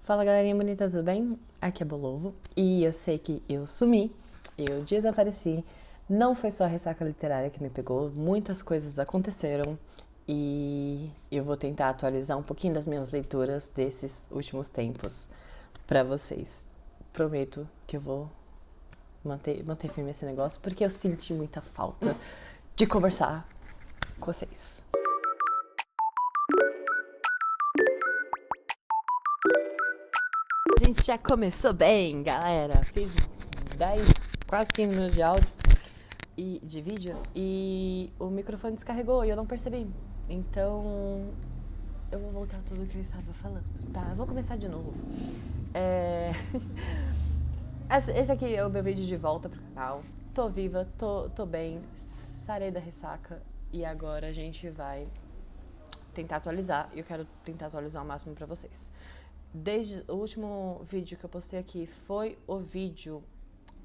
Fala galerinha bonita, tudo bem? Aqui é Bolovo e eu sei que eu sumi, eu desapareci. Não foi só a ressaca literária que me pegou, muitas coisas aconteceram e eu vou tentar atualizar um pouquinho das minhas leituras desses últimos tempos pra vocês. Prometo que eu vou manter firme esse negócio porque eu senti muita falta de conversar com vocês. A gente já começou bem, galera. Fiz 10, quase 15 minutos de áudio e de vídeo e o microfone descarregou e eu não percebi. Então eu vou voltar tudo o que eu estava falando. Tá, eu vou começar de novo. Esse aqui é o meu vídeo de volta pro canal. Tô viva, tô bem, sarei da ressaca e agora a gente vai tentar atualizar. E eu quero tentar atualizar o máximo pra vocês. Desde o último vídeo que eu postei aqui foi o vídeo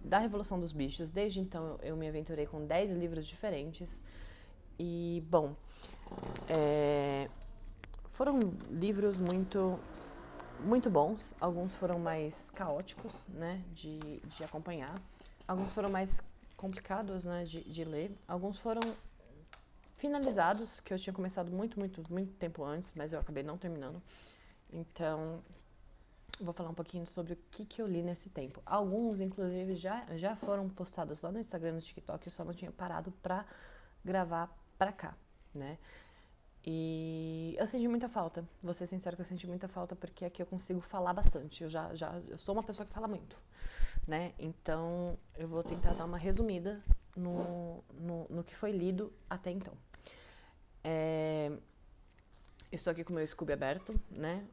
da Revolução dos Bichos. Desde então eu me aventurei com 10 livros diferentes. E, bom, foram livros muito bons. Alguns foram mais caóticos, né, de acompanhar. Alguns foram mais complicados, né, de ler. Alguns foram finalizados, que eu tinha começado muito tempo antes, mas eu acabei não terminando. Então, vou falar um pouquinho sobre o que eu li nesse tempo. Alguns, inclusive, já foram postados lá no Instagram e no TikTok, eu só não tinha parado pra gravar pra cá, né? E eu senti muita falta, vou ser sincera que eu senti muita falta porque aqui eu consigo falar bastante. Eu sou uma pessoa que fala muito, né? Então eu vou tentar dar uma resumida no que foi lido até então. Estou aqui com o meu Scooby aberto, né?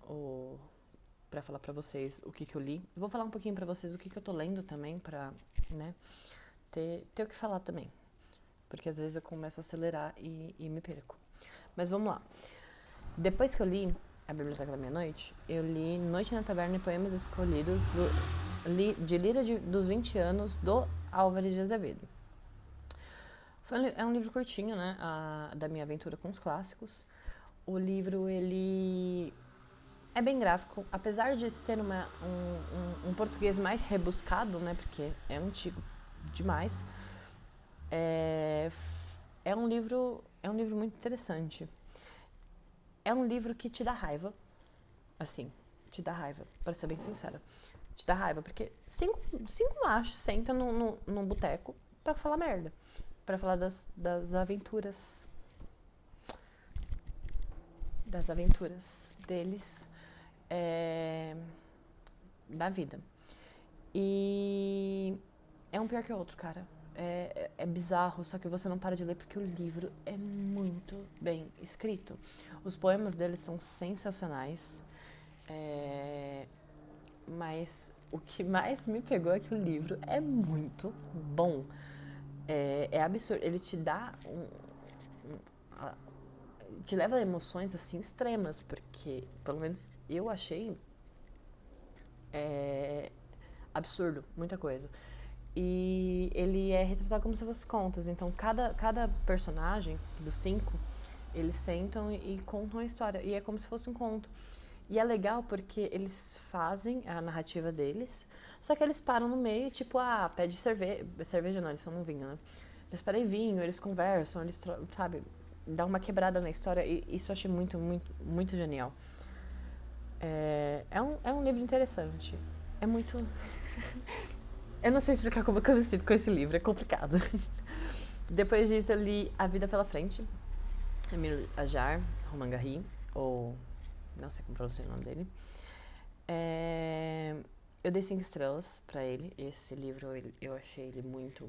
Pra falar pra vocês o que eu li. Vou falar um pouquinho pra vocês o que eu tô lendo também, pra, né, ter o que falar também. Porque às vezes eu começo a acelerar e me perco. Mas vamos lá. Depois que eu li A Biblioteca da Meia-Noite, eu li Noite na Taverna e Poemas Escolhidos, de Lira dos 20 anos, do Álvares de Azevedo. É um livro curtinho, né, da minha aventura com os clássicos. O livro, ele é bem gráfico, apesar de ser um português mais rebuscado, né, porque é antigo demais. É um livro muito interessante. É um livro que te dá raiva, assim, te dá raiva, pra ser bem sincera. Te dá raiva, porque cinco machos sentam num boteco pra falar merda. Pra falar das aventuras. Das aventuras deles da vida. E é um pior que o outro, cara. É bizarro, só que você não para de ler porque o livro é muito bem escrito. Os poemas deles são sensacionais. Mas o que mais me pegou é que o livro é muito bom. É absurdo. Ele te dá te leva a emoções assim extremas, porque pelo menos eu achei absurdo, muita coisa. E ele é retratado como se fosse contos. Então, cada personagem dos 5, eles sentam e contam a história. E é como se fosse um conto. E é legal porque eles fazem a narrativa deles, só que eles param no meio, tipo, pede cerveja. Cerveja não, eles são um vinho, né? Eles pedem vinho, eles conversam, eles, sabe, dá uma quebrada na história. E isso eu achei muito genial. É um livro interessante. É muito. Eu não sei explicar como que eu me sinto com esse livro, é complicado. Depois disso eu li A Vida Pela Frente, Emile Ajar, Romain Gary, ou não sei como pronunciar o nome dele. Eu dei 5 estrelas pra ele. Esse livro eu achei ele muito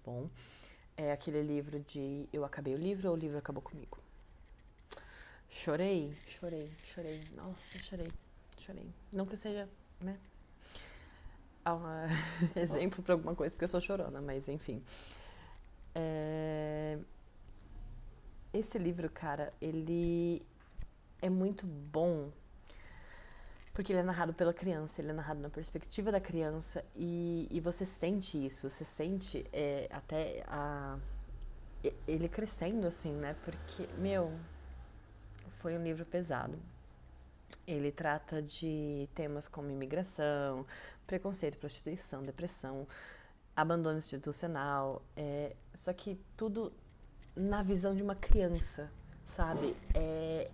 bom. É aquele livro de eu acabei o livro ou o livro acabou comigo. Chorei. Nossa, chorei. Não que eu seja, né, exemplo pra alguma coisa, porque eu sou chorona, mas enfim. Esse livro, cara, ele é muito bom porque ele é narrado pela criança, ele é narrado na perspectiva da criança e você sente isso, você sente até ele crescendo assim, né? Porque, meu, foi um livro pesado. Ele trata de temas como imigração, preconceito, prostituição, depressão, abandono institucional, só que tudo na visão de uma criança, sabe?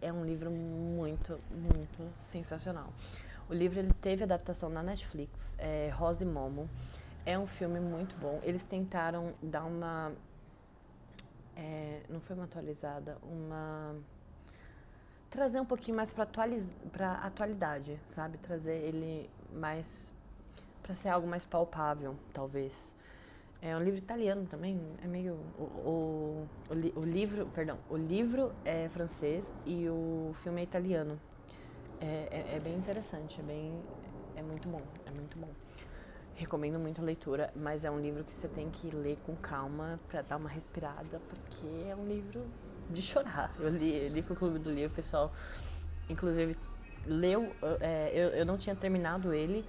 É um livro muito, muito sensacional. O livro ele teve adaptação na Netflix, Rosa e Momo. É um filme muito bom. Eles tentaram dar uma... não foi uma atualizada, uma... trazer um pouquinho mais pra atualidade, sabe? Trazer ele mais... pra ser algo mais palpável, talvez. É um livro italiano também, é meio... o livro é francês e o filme é italiano. É bem interessante, é muito bom, é muito bom. Recomendo muito a leitura, mas é um livro que você tem que ler com calma pra dar uma respirada, porque é um livro de chorar. Eu li com o Clube do Livro, o pessoal, inclusive, leu. Eu não tinha terminado ele,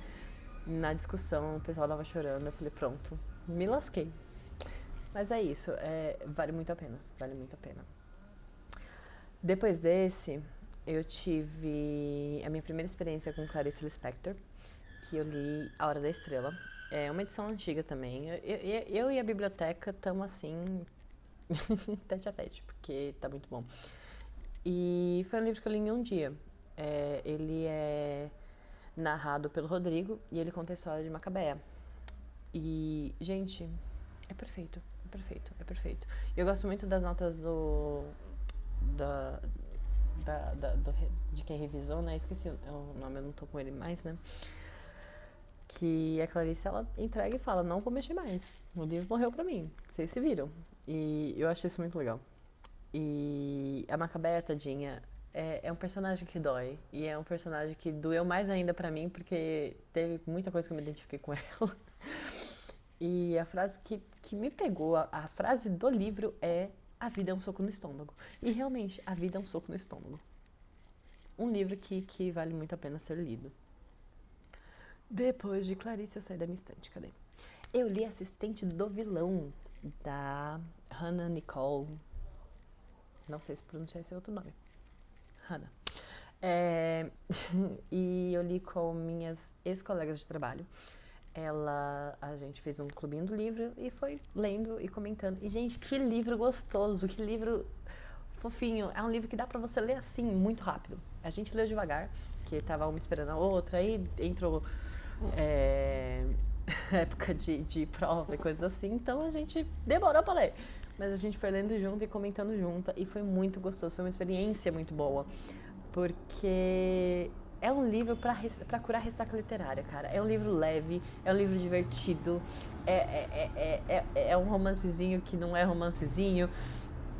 na discussão o pessoal tava chorando, eu falei, pronto, me lasquei. Mas é isso, vale muito a pena, vale muito a pena. Depois desse, eu tive a minha primeira experiência com Clarice Lispector, que eu li A Hora da Estrela. É uma edição antiga também. Eu e a biblioteca estamos assim, tete a tete, porque tá muito bom. E foi um livro que eu li em um dia. Ele é narrado pelo Rodrigo e ele conta a história de Macabeia. E, gente, é perfeito, é perfeito, é perfeito. Eu gosto muito das notas da, de quem revisou, né? Esqueci o nome, eu não tô com ele mais, né? Que a Clarice, ela entrega e fala, não vou mexer mais. O livro morreu pra mim, vocês se viram. E eu achei isso muito legal. E a Macabeia, tadinha, é um personagem que dói. E é um personagem que doeu mais ainda pra mim, porque teve muita coisa que eu me identifiquei com ela. E a frase que me pegou, a frase do livro é: a vida é um soco no estômago. E realmente, a vida é um soco no estômago. Um livro que vale muito a pena ser lido. Depois de Clarice, eu saí da minha estante, cadê? Eu li Assistente do Vilão, da Hannah Nicole. Não sei se pronunciar esse outro nome. Hannah. E eu li com minhas ex-colegas de trabalho. A gente fez um clubinho do livro e foi lendo e comentando. E, gente, que livro gostoso, que livro fofinho. É um livro que dá pra você ler assim, muito rápido. A gente leu devagar, que tava uma esperando a outra, aí entrou época de prova e coisas assim, então a gente demorou pra ler. Mas a gente foi lendo junto e comentando junto, e foi muito gostoso, foi uma experiência muito boa. Porque é um livro pra curar ressaca literária, cara. É um livro leve, é um livro divertido, é um romancezinho que não é romancezinho.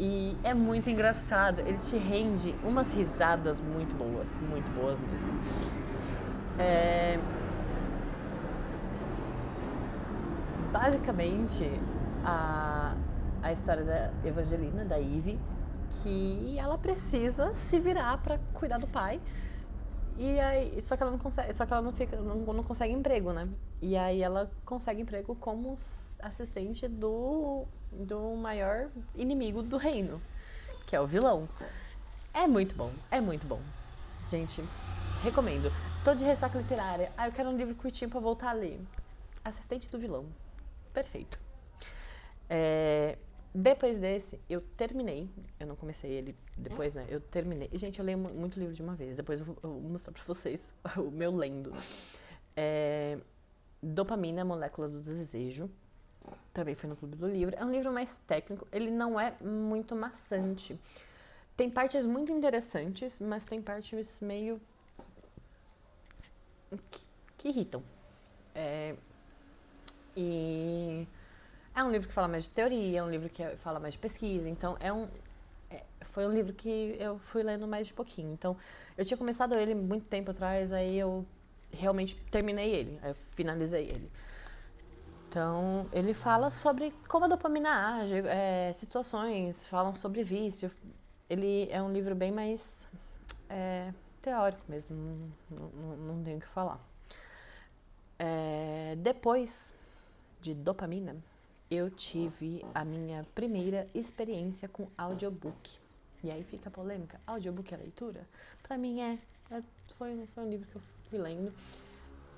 E é muito engraçado, ele te rende umas risadas muito boas mesmo. Basicamente, a, a história da Evangelina, da Ivy, que ela precisa se virar pra cuidar do pai. E aí, só que ela não consegue, só que ela não consegue emprego, né? E aí ela consegue emprego como assistente do maior inimigo do reino, que é o vilão. É muito bom, é muito bom. Gente, recomendo. Tô de ressaca literária. Ah, eu quero um livro curtinho pra voltar a ler. Assistente do vilão. Perfeito. Depois desse, eu terminei. Eu não comecei ele depois, né? Eu terminei. E, gente, eu leio muito livro de uma vez. Depois eu vou mostrar pra vocês o meu lendo. Dopamina, Molécula do Desejo. Também foi no Clube do Livro. É um livro mais técnico. Ele não é muito maçante. Tem partes muito interessantes, mas tem partes meio que irritam. E é um livro que fala mais de teoria, é um livro que fala mais de pesquisa, então foi um livro que eu fui lendo mais de pouquinho. Então, eu tinha começado ele muito tempo atrás, aí eu realmente terminei ele, aí eu finalizei ele. Então, ele fala sobre como a dopamina age, situações, falam sobre vício. Ele é um livro bem mais teórico mesmo, não tenho o que falar. Depois de dopamina, eu tive a minha primeira experiência com audiobook. E aí fica a polêmica, audiobook é leitura? Pra mim Foi um livro que eu fui lendo.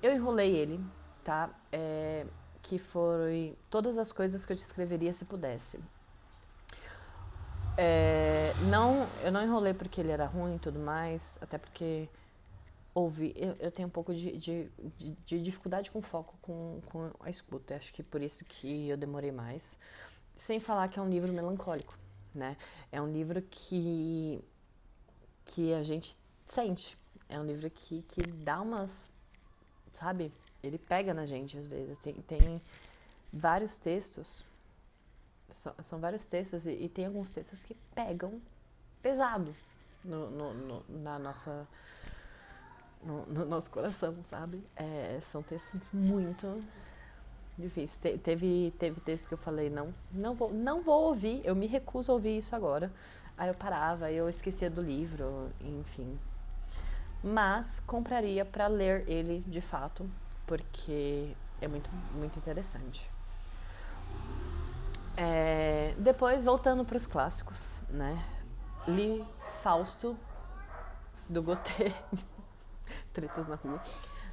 Eu enrolei ele, tá? Que foi todas as coisas que eu te escreveria se pudesse. Eu não enrolei porque ele era ruim e tudo mais, até porque eu tenho um pouco de dificuldade com foco com a escuta. Acho que por isso que eu demorei mais. Sem falar que é um livro melancólico, né? É um livro que a gente sente. É um livro que dá umas, sabe? Ele pega na gente às vezes. Tem vários textos, são vários textos e tem alguns textos que pegam pesado na nossa, no nosso coração, sabe? São textos muito difíceis. Teve textos que eu falei, não vou ouvir, eu me recuso a ouvir isso agora. Aí eu parava, eu esquecia do livro, enfim. Mas compraria para ler ele de fato, porque é muito, muito interessante. Depois, voltando para os clássicos, né? Li Fausto, do Gautier. Tretas na rua.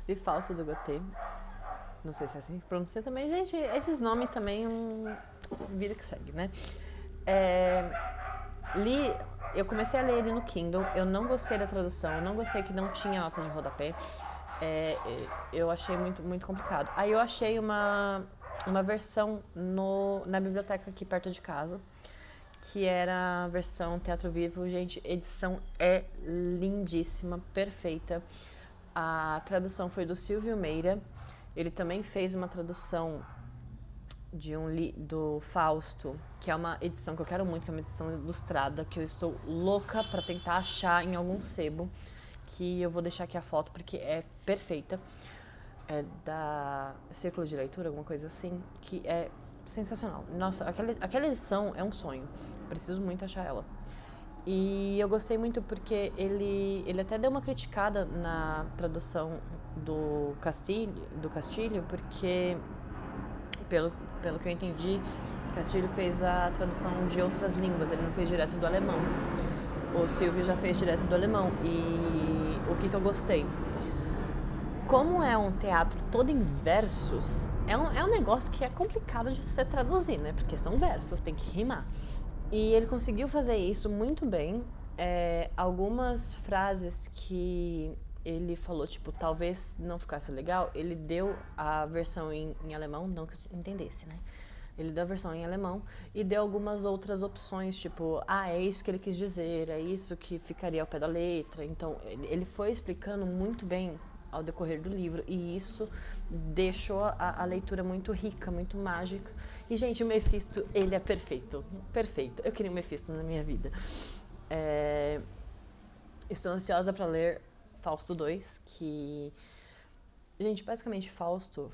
Li Fausto, do Gautier. Não sei se é assim que pronuncia também. Gente, esses nomes também, vida que segue, né? Eu comecei a ler ele no Kindle. Eu não gostei da tradução. Eu não gostei que não tinha nota de rodapé. Eu achei muito, muito complicado. Aí eu achei uma versão na biblioteca aqui perto de casa, que era a versão Teatro Vivo. Gente, edição é lindíssima, perfeita. A tradução foi do Silvio Meira. Ele também fez uma tradução do Fausto, que é uma edição que eu quero muito, que é uma edição ilustrada, que eu estou louca para tentar achar em algum sebo, que eu vou deixar aqui a foto porque é perfeita. É da Círculo de Leitura, alguma coisa assim, que é sensacional. Nossa, aquela edição é um sonho. Preciso muito achar ela. E eu gostei muito porque ele até deu uma criticada na tradução do Castilho, porque pelo que eu entendi, Castilho fez a tradução de outras línguas, ele não fez direto do alemão. O Silvio já fez direto do alemão. E o que eu gostei? Como é um teatro todo em versos, é um negócio que é complicado de se traduzir, né? Porque são versos, tem que rimar. E ele conseguiu fazer isso muito bem. Algumas frases que ele falou, tipo, talvez não ficasse legal, ele deu a versão em alemão, não que eu entendesse, né? Ele deu a versão em alemão e deu algumas outras opções, tipo, é isso que ele quis dizer, é isso que ficaria ao pé da letra. Então, ele foi explicando muito bem ao decorrer do livro, e isso deixou a leitura muito rica, muito mágica. E, gente, o Mephisto, ele é perfeito, perfeito. Eu queria um Mephisto na minha vida. Estou ansiosa para ler Fausto 2, que... Gente, basicamente, Fausto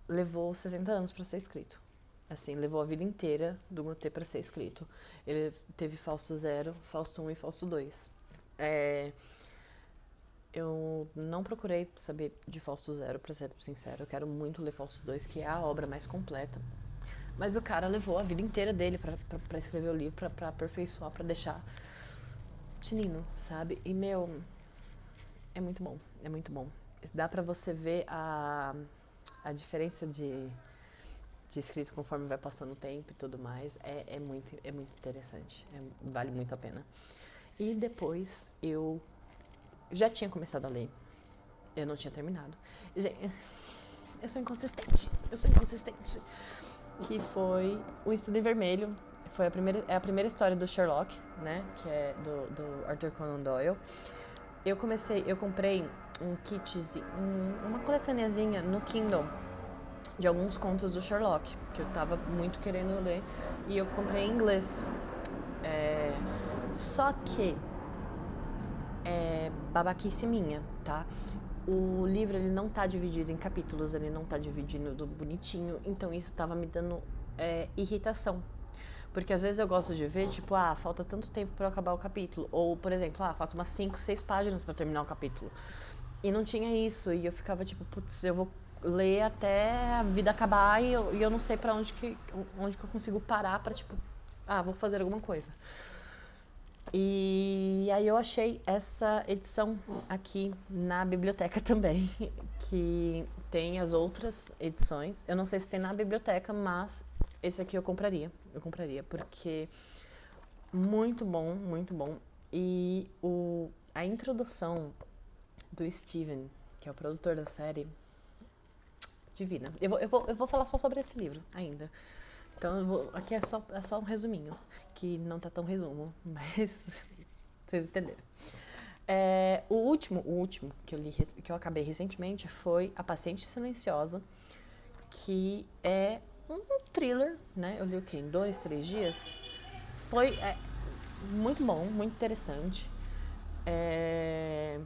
levou 60 anos para ser escrito. Assim, levou a vida inteira do Gautier para ser escrito. Ele teve Fausto 0, Fausto 1 e Fausto 2. Eu não procurei saber de Fausto 0, pra ser sincero. Eu quero muito ler Fausto 2, que é a obra mais completa. Mas o cara levou a vida inteira dele pra escrever o livro, pra aperfeiçoar, pra deixar tinino, sabe? E, é muito bom, é muito bom. Dá pra você ver a diferença de escrito conforme vai passando o tempo e tudo mais. É muito interessante, vale muito a pena. E depois eu já tinha começado a ler, eu não tinha terminado. Eu sou inconsistente. Que foi O Estudo em Vermelho. É a primeira história do Sherlock, né? Que é do Arthur Conan Doyle. Eu comprei um kitzinho, uma coletâneazinha no Kindle de alguns contos do Sherlock, que eu tava muito querendo ler, e eu comprei em inglês. Só que babaquice minha, tá? O livro, ele não tá dividido em capítulos, ele não tá dividido bonitinho, então isso tava me dando irritação. Porque às vezes eu gosto de ver, tipo, falta tanto tempo pra eu acabar o capítulo. Ou, por exemplo, falta umas 5, 6 páginas pra terminar o capítulo. E não tinha isso, e eu ficava tipo, putz, eu vou ler até a vida acabar e eu não sei pra onde que eu consigo parar pra, tipo, vou fazer alguma coisa. E aí eu achei essa edição aqui na biblioteca também, que tem as outras edições. Eu não sei se tem na biblioteca, mas esse aqui eu compraria. Eu compraria, porque muito bom, muito bom. E a introdução do Steven, que é o produtor da série, divina. Eu vou falar só sobre esse livro ainda. Então, aqui é só um resuminho, que não tá tão resumo, mas vocês entenderam. O último que que eu acabei recentemente foi A Paciente Silenciosa, que é um thriller, né? Eu li o quê? Em 2, 3 dias. Foi muito bom, muito interessante. É,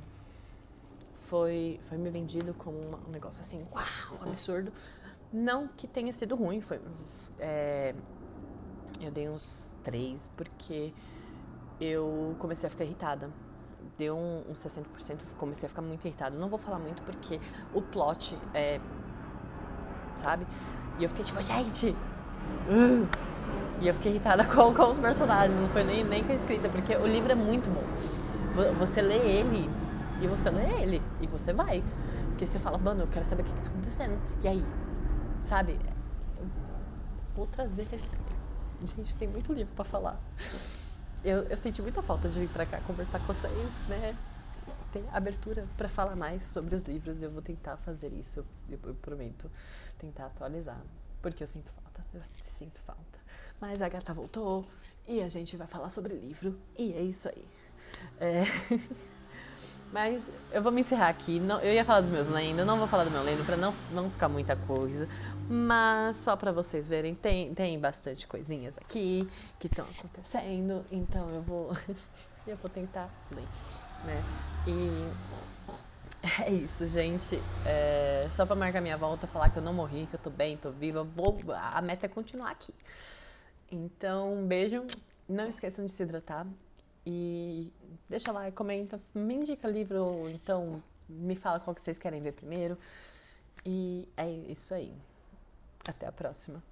foi me vendido como um negócio assim, uau, um absurdo. Não que tenha sido ruim, eu dei uns 3, porque eu comecei a ficar irritada. Deu uns 60%, comecei a ficar muito irritada. Não vou falar muito porque o plot sabe? E eu fiquei tipo, gente! E eu fiquei irritada com os personagens, não foi nem com a escrita, porque o livro é muito bom. Você lê ele, e você lê ele, e você vai. Porque você fala, mano, eu quero saber o que tá acontecendo. E aí? Sabe? Eu vou trazer. Gente, tem muito livro pra falar. Eu senti muita falta de vir pra cá conversar com vocês, né? Ter abertura pra falar mais sobre os livros. Eu vou tentar fazer isso, eu prometo. Tentar atualizar. Porque eu sinto falta, eu sinto falta. Mas a gata voltou e a gente vai falar sobre livro. E é isso aí. É... Mas eu vou me encerrar aqui. Não, eu ia falar dos meus lendo, eu não vou falar do meu lendo pra não ficar muita coisa. Mas só pra vocês verem, tem bastante coisinhas aqui que estão acontecendo. Então eu vou tentar ler, né? E é isso, gente. Só pra marcar minha volta, falar que eu não morri, que eu tô bem, tô viva. A meta é continuar aqui. Então, um beijo. Não esqueçam de se hidratar. E deixa lá, comenta, me indica livro, ou então me fala qual que vocês querem ver primeiro. E é isso aí. Até a próxima.